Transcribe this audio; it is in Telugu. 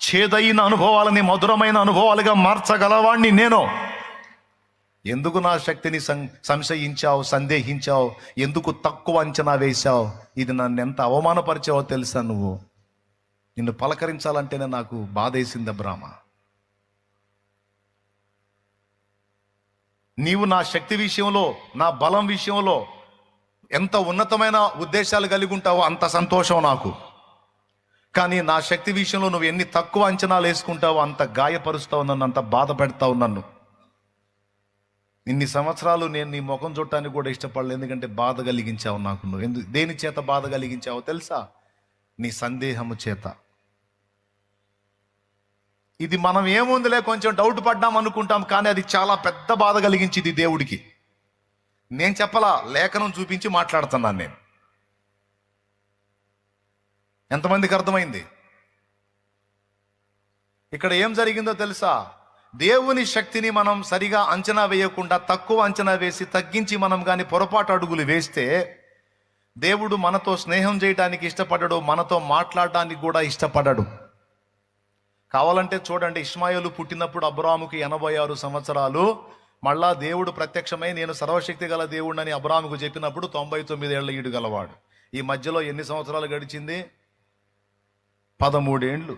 చేదైన అనుభవాలని మధురమైన అనుభవాలుగా మార్చగలవాణ్ణి నేను. ఎందుకు నా శక్తిని సంశయించావు, సందేహించావు? ఎందుకు తక్కువ అంచనా వేశావు? ఇది నన్ను ఎంత అవమానపరిచావో తెలుసా? నిన్ను పలకరించాలంటేనే నాకు బాధేసింది అబ్రామ. నీవు నా శక్తి విషయంలో, నా బలం విషయంలో ఎంత ఉన్నతమైన ఉద్దేశాలు కలిగి ఉంటావో అంత సంతోషం నాకు. కానీ నా శక్తి విషయంలో నువ్వు ఎన్ని తక్కువ అంచనాలు వేసుకుంటావో అంత గాయపరుస్తావు నన్ను, అంత బాధ పెడతావు నన్ను. ఇన్ని సంవత్సరాలు నేను నీ ముఖం చూడటానికి కూడా ఇష్టపడలేదు, ఎందుకంటే బాధ కలిగించావు నాకు. నువ్వు దేని చేత బాధ కలిగించావో తెలుసా? నీ సందేహము చేత. ఇది మనం ఏముందిలే కొంచెం డౌట్ పడ్డాం అనుకుంటాం, కానీ అది చాలా పెద్ద బాధ కలిగించింది దేవుడికి. నేను చెప్పలా, లేఖనం చూపించి మాట్లాడుతున్నాను నేను. ఎంతమందికి అర్థమైంది? ఇక్కడ ఏం జరిగిందో తెలుసా? దేవుని శక్తిని మనం సరిగా అంచనా వేయకుండా తక్కువ అంచనా వేసి తగ్గించి మనం కానీ పొరపాటు అడుగులు వేస్తే దేవుడు మనతో స్నేహం చేయడానికి ఇష్టపడడు, మనతో మాట్లాడడానికి కూడా ఇష్టపడడు. కావాలంటే చూడండి, ఇష్మాయేలు పుట్టినప్పుడు అబ్రాముకి 86 సంవత్సరాలు. మళ్ళా దేవుడు ప్రత్యక్షమై నేను సర్వశక్తి గల దేవుడిని అబ్రాముకు చెప్పినప్పుడు 99 ఏళ్ల ఈడు గలవాడు. ఈ మధ్యలో ఎన్ని సంవత్సరాలు గడిచింది? 13 ఏండ్లు.